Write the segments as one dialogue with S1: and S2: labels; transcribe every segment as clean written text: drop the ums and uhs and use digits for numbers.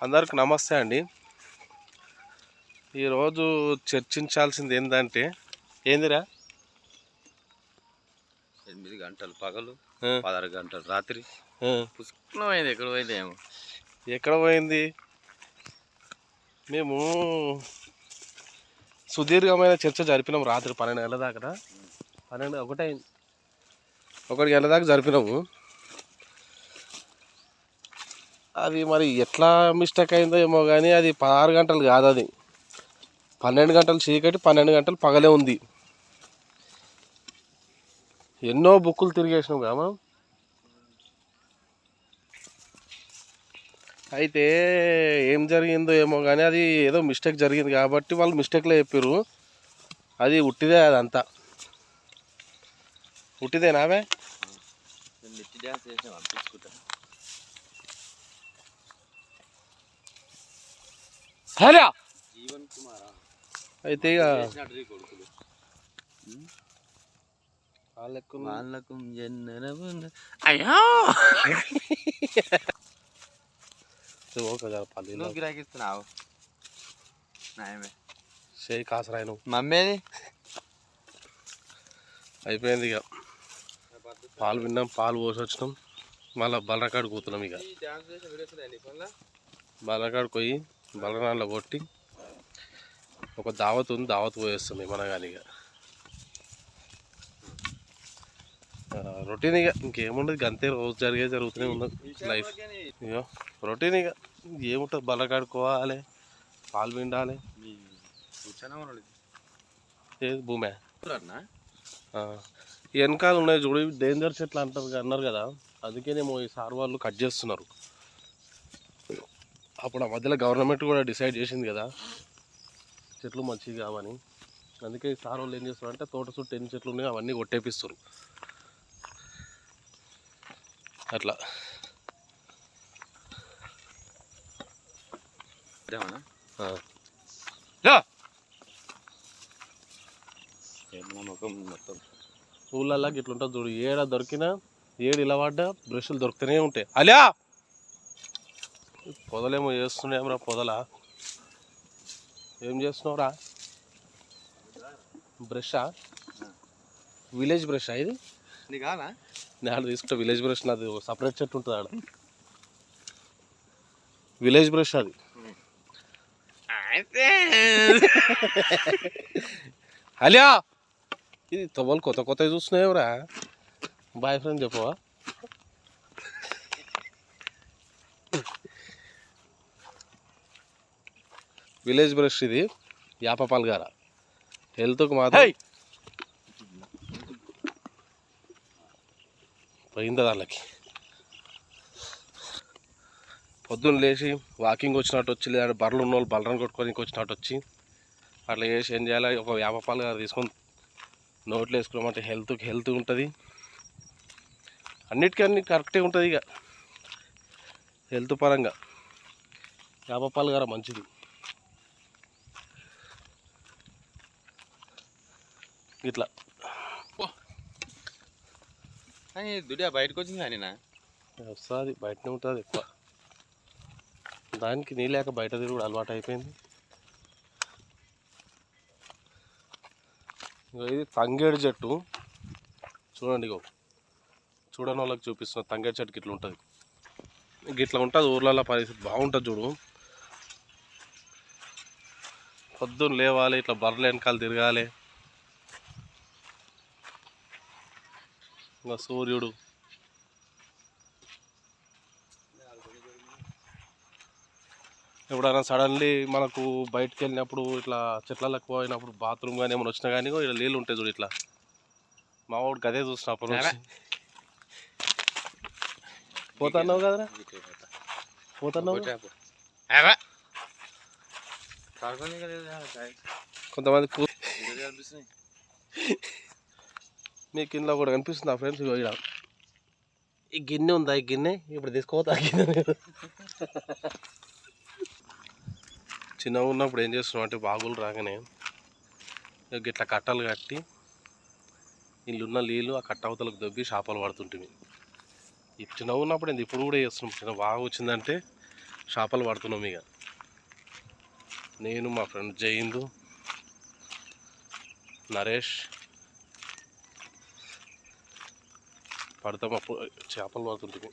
S1: అందరికి నమస్తే అండి. ఈరోజు చర్చించాల్సింది ఏంటంటే ఏందిరా
S2: 8 గంటలు పగలు 16 గంటలు రాత్రి పుష్కలమైంది.
S1: ఎక్కడ పోయింది? మేము సుదీర్ఘమైన చర్చ జరిపినాం రాత్రి 12 గంటల దాకా. 1 గంట దాకా జరిపినాము. అది మరి ఎట్లా మిస్టేక్ అయిందో ఏమో కానీ అది 16 గంటలు కాదు, అది 12 గంటలు చీకటి 12 గంటలు పగలే ఉంది. ఎన్నో బుక్కులు తిరిగేసినాం కదా మనం. అయితే ఏం జరిగిందో ఏమో కానీ అది ఏదో మిస్టేక్ జరిగింది కాబట్టి వాళ్ళు మిస్టేక్లో చెప్పారు. అది ఉట్టిదే, అదంతా ఉట్టిదేనావే. హలో అయితే ఇక
S2: అయ్యో గిరాకిస్తున్నావు
S1: చేయి కాసరాయి నువ్వు.
S2: మమ్మేది
S1: అయిపోయింది. ఇక పాలు విన్నాం, పాలు పోసి వచ్చినాం. మళ్ళీ బలరకాడు కూతున్నాం. ఇక బలరకాడు పోయి బలరాన్లో కొట్టి ఒక దావత్ ఉంది, దావత్ పోయేస్తుంది మన. కానీ ఇక రొటీన్, ఇక ఇంకేముండదు. అంతే రోజు జరుగుతూనే ఉండదు లైఫ్. ఇక రొటీన్, ఇక ఏముంటుంది. బలకాడుకోవాలి, పాలు పిండాలి. ఏది భూమే వెనకాల ఉన్నాయి చూడు, డేంజర్ చెట్లు అన్నారు కదా. అందుకేనేమో ఈ సార్ వాళ్ళు కట్ చేస్తున్నారు. అప్పుడు ఆ మధ్యలో గవర్నమెంట్ కూడా డిసైడ్ చేసింది కదా చెట్లు మంచివి కావని. అందుకే ఈ సార్ వాళ్ళు ఏం చేస్తారు అంటే తోట చుట్టూ ఎన్ని చెట్లు ఉన్నాయో అవన్నీ కొట్టేపిస్తారు. అట్లా
S2: మొత్తం
S1: ఊళ్ళల్లో ఇట్లుంటుంది చూడు. ఏడ దొరికినా ఏడు ఇలా పడ్డా బ్రష్లు దొరుకుతూనే ఉంటాయి. అలా పొదలేమో చేస్తున్నాయేమరా. పొదలా ఏం చేస్తున్నావురా? బ్రషా? విలేజ్ బ్రషా ఇది? నేను తీసుకుంటా విలేజ్ బ్రష్. నాది సపరేట్ చెట్టు ఉంటుంది ఆడ. విలేజ్ బ్రష్ అది. అలియా ఇది తవ్వలు కొత్త కొత్తవి చూస్తున్నావురా. బాయ్ ఫ్రెండ్ చెప్పవా? విలేజ్ బ్రష్ ఇది. యాపపాలు గార హెల్త్కి మాత్రం పోయింది వాళ్ళకి. పొద్దున్న లేచి వాకింగ్ వచ్చినట్టు వచ్చి, లేదా బర్రెలు ఉన్న వాళ్ళు బర్రెలను కొట్టుకోనికి వచ్చినట్టు వచ్చి అట్లా చేసి ఏం చేయాలి, ఒక యాపపాలు గారు తీసుకొని నోట్లో వేసుకోమంటే హెల్త్ ఉంటుంది. అన్నిటికీ కరెక్టే ఉంటుంది. ఇక హెల్త్ పరంగా యాపపాలు గారు మంచిది. ఇట్లా
S2: దుడియా బయటకు వచ్చింది కానీ
S1: వస్తుంది, బయటనే ఉంటుంది ఎక్కువ. దానికి నీ లేక బయట తిరుగుడు అలవాటు అయిపోయింది. ఇది తంగేడు చెట్టు చూడండి. ఇగో చూడని వాళ్ళకి చూపిస్తున్న తంగేడు చెట్టుకి ఇట్లా ఉంటుంది. ఇట్లా ఉంటుంది ఊర్లలో. పరిస్థితి బాగుంటుంది చూడు. పొద్దున్న లేవాలి, ఇట్లా బర్రెలు వెనకాల తిరగాలి. ఇంకా సూర్యుడు ఎప్పుడైనా సడన్లీ మనకు బయటకు వెళ్ళినప్పుడు ఇట్లా చెట్లకు పోయినప్పుడు బాత్రూమ్ కానీ ఏమైనా వచ్చినా కానీ ఇలా నీళ్ళు ఉంటాయి చూడు. ఇట్లా మా వాడు గదే చూసినప్పుడు పోతున్నావు కదరా, పోతున్నావు. కొంతమంది మీకు ఇంట్లో కూడా కనిపిస్తుంది ఆ ఫ్రెండ్స్. ఇక్కడ ఈ గిన్నె ఉందా, ఈ గిన్నె ఇప్పుడు తీసుకోవద్దా? గిన్నె చిన్నగా ఉన్నప్పుడు ఏం చేస్తున్నాం అంటే బాగులు రాగానే ఇట్లా కట్టలు కట్టి ఇల్లున్న నీళ్ళు ఆ కట్ట అవతలకు దొబ్బి చేపలు పడుతుంటుంది. చిన్నగా ఉన్నప్పుడు ఇప్పుడు కూడా చేస్తున్నాం. చిన్న బాగా వచ్చిందంటే చేపలు పడుతున్నాం ఇక. నేను, మా ఫ్రెండ్ జయిందు, నరేష్ పడతాం. అప్పుడు చేపలు పడుతుంటుంది.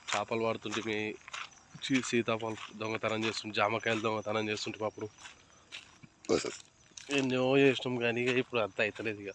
S1: చేపలు పడుతుంటే సీతాఫలం దొంగతనం చేస్తుంటే, జామకాయలు దొంగతనం చేస్తుంటే అప్పుడు ఎన్నో చేసినాం కానీ ఇక ఇప్పుడు అంతా అవుతలేదు ఇక.